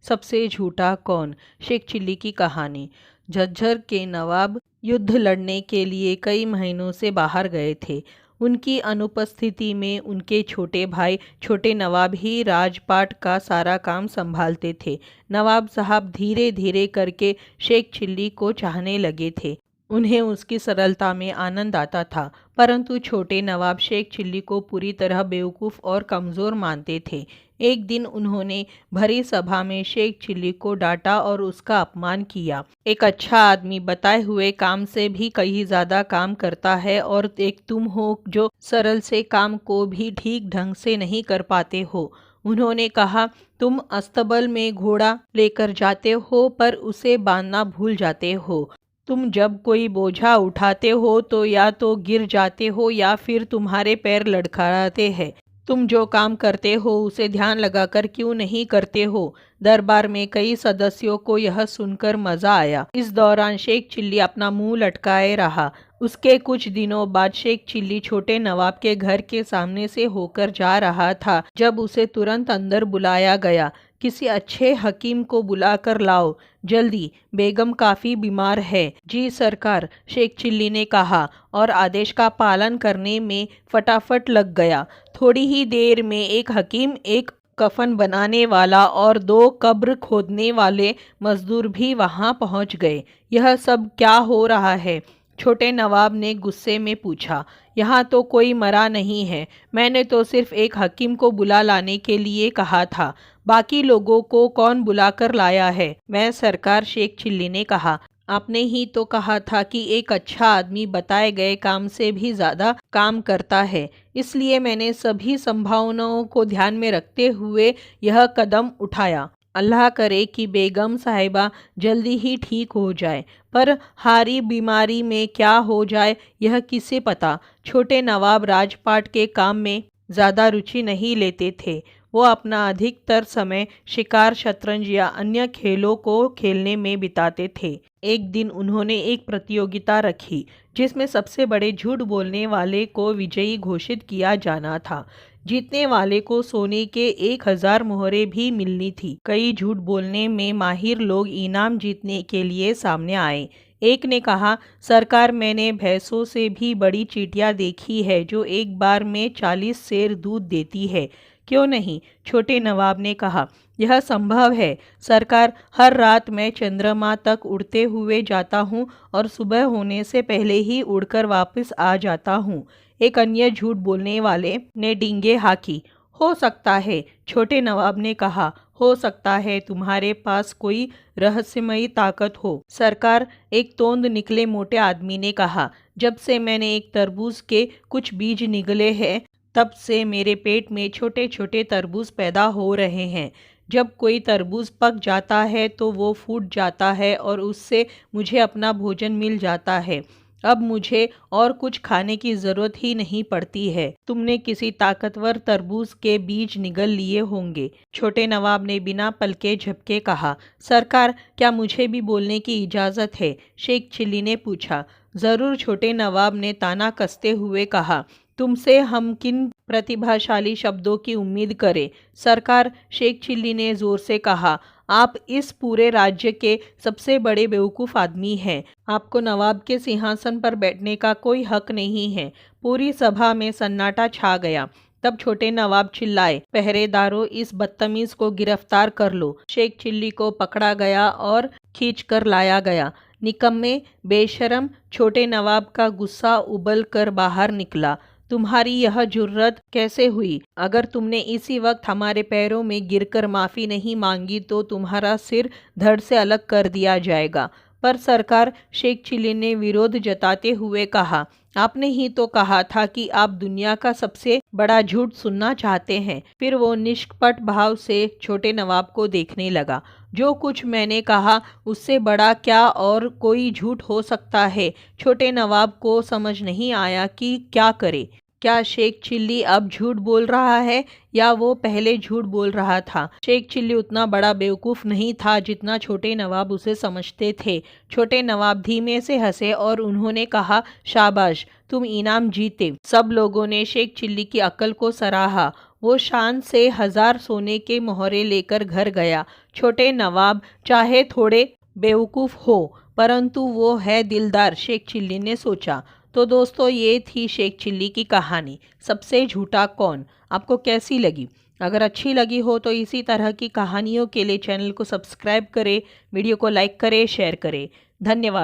सबसे झूठा कौन? शेख चिल्ली की कहानी। झज्जर के नवाब युद्ध लड़ने के लिए कई महीनों से बाहर गए थे। उनकी अनुपस्थिति में उनके छोटे भाई छोटे नवाब ही राजपाट का सारा काम संभालते थे। नवाब साहब धीरे धीरे करके शेख चिल्ली को चाहने लगे थे। उन्हें उसकी सरलता में आनंद आता था, परंतु छोटे नवाब शेख चिल्ली को पूरी तरह बेवकूफ़ और कमज़ोर मानते थे। एक दिन उन्होंने भरी सभा में शेख चिल्ली को डांटा और उसका अपमान किया। एक अच्छा आदमी बताए हुए काम से भी कहीं ज़्यादा काम करता है, और एक तुम हो जो सरल से काम को भी ठीक ढंग से नहीं कर पाते हो। उन्होंने कहा, तुम अस्तबल में घोड़ा लेकर जाते हो पर उसे बांधना भूल जाते हो। तुम जब कोई बोझा उठाते हो तो या तो गिर जाते हो या फिर तुम्हारे पैर लड़खड़ाते हैं। तुम जो काम करते हो उसे ध्यान लगाकर क्यों नहीं करते हो? दरबार में कई सदस्यों को यह सुनकर मजा आया। इस दौरान शेख चिल्ली अपना मुंह लटकाए रहा। उसके कुछ दिनों बाद शेख चिल्ली छोटे नवाब के घर के सामने से होकर जा रहा था जब उसे तुरंत अंदर बुलाया गया। किसी अच्छे हकीम को बुलाकर लाओ, जल्दी, बेगम काफ़ी बीमार है। जी सरकार, शेख चिल्ली ने कहा और आदेश का पालन करने में फटाफट लग गया। थोड़ी ही देर में एक हकीम, एक कफन बनाने वाला और 2 कब्र खोदने वाले मजदूर भी वहां पहुंच गए। यह सब क्या हो रहा है? छोटे नवाब ने गुस्से में पूछा। यहाँ तो कोई मरा नहीं है। मैंने तो सिर्फ एक हकीम को बुला लाने के लिए कहा था। बाकी लोगों को कौन बुलाकर लाया है? मैं सरकार, शेख चिल्ली ने कहा। आपने ही तो कहा था कि एक अच्छा आदमी बताए गए काम से भी ज़्यादा काम करता है, इसलिए मैंने सभी संभावनाओं को ध्यान में रखते हुए यह कदम उठाया। अल्लाह करे कि बेगम साहिबा जल्दी ही ठीक हो जाए, पर हारी बीमारी में क्या हो जाए यह किसे पता। छोटे नवाब राजपाट के काम में ज़्यादा रुचि नहीं लेते थे। वो अपना अधिकतर समय शिकार, शतरंज या अन्य खेलों को खेलने में बिताते थे। एक दिन उन्होंने एक प्रतियोगिता रखी जिसमें सबसे बड़े झूठ बोलने वाले को विजयी घोषित किया जाना था। जीतने वाले को सोने के 1000 मोहरें भी मिलनी थी। कई झूठ बोलने में माहिर लोग इनाम जीतने के लिए सामने आए। एक ने कहा, सरकार, मैंने भैंसों से भी बड़ी चींटियां देखी है जो एक बार में 40 सेर दूध देती है। क्यों नहीं? छोटे नवाब ने कहा, यह संभव है सरकार। हर रात मैं चंद्रमा तक उड़ते हुए जाता हूँ और सुबह होने से पहले ही उड़कर वापस आ जाता हूँ। एक अन्य झूठ बोलने वाले ने डींगे हाँकी। हो सकता है, छोटे नवाब ने कहा, हो सकता है तुम्हारे पास कोई रहस्यमयी ताकत हो। सरकार, एक तोंद निकले मोटे आदमी ने कहा, जब से मैंने एक तरबूज के कुछ बीज निगले हैं तब से मेरे पेट में छोटे छोटे तरबूज पैदा हो रहे हैं। जब कोई तरबूज पक जाता है तो वो फूट जाता है और उससे मुझे अपना भोजन मिल जाता है। अब मुझे और कुछ खाने की ज़रूरत ही नहीं पड़ती है। तुमने किसी ताकतवर तरबूज के बीज निगल लिए होंगे। छोटे नवाब ने बिना पलके झपके कहा, सरकार, क्या मुझे भी बोलने की इजाज़त है? शेख चिल्ली ने पूछा। ज़रूर, छोटे नवाब ने ताना कसते हुए कहा। तुमसे हम किन प्रतिभाशाली शब्दों की उम्मीद करें? सरकार, शेख चिल्ली ने ज़ोर से कहा, आप इस पूरे राज्य के सबसे बड़े बेवकूफ़ आदमी हैं। आपको नवाब के सिंहासन पर बैठने का कोई हक नहीं है। पूरी सभा में सन्नाटा छा गया। तब छोटे नवाब चिल्लाए, पहरेदारों, इस बदतमीज़ को गिरफ्तार कर लो। शेख चिल्ली को पकड़ा गया और खींच कर लाया गया। निकम्मे, बेशरम! छोटे नवाब का गुस्सा उबल कर बाहर निकला। तुम्हारी यह जुर्रत कैसे हुई? अगर तुमने इसी वक्त हमारे पैरों में गिरकर माफ़ी नहीं मांगी तो तुम्हारा सिर धड़ से अलग कर दिया जाएगा। पर सरकार, शेख चिल्ली ने विरोध जताते हुए कहा, आपने ही तो कहा था कि आप दुनिया का सबसे बड़ा झूठ सुनना चाहते हैं। फिर वो निष्कपट भाव से छोटे नवाब को देखने लगा। जो कुछ मैंने कहा उससे बड़ा क्या और कोई झूठ हो सकता है? छोटे नवाब को समझ नहीं आया कि क्या करे। क्या शेख चिल्ली अब झूठ बोल रहा है या वो पहले झूठ बोल रहा था? शेख चिल्ली उतना बड़ा बेवकूफ़ नहीं था जितना छोटे नवाब उसे समझते थे। छोटे नवाब धीमे से हंसे और उन्होंने कहा, शाबाश, तुम इनाम जीते। सब लोगों ने शेख चिल्ली की अक्ल को सराहा। वो शान से 1000 सोने के मोहरे लेकर घर गया। छोटे नवाब चाहे थोड़े बेवकूफ़ हो, परंतु वो है दिलदार, शेख चिल्ली ने सोचा। तो दोस्तों, ये थी शेख चिल्ली की कहानी, सबसे झूठा कौन। आपको कैसी लगी? अगर अच्छी लगी हो तो इसी तरह की कहानियों के लिए चैनल को सब्सक्राइब करें, वीडियो को लाइक करें, शेयर करें। धन्यवाद।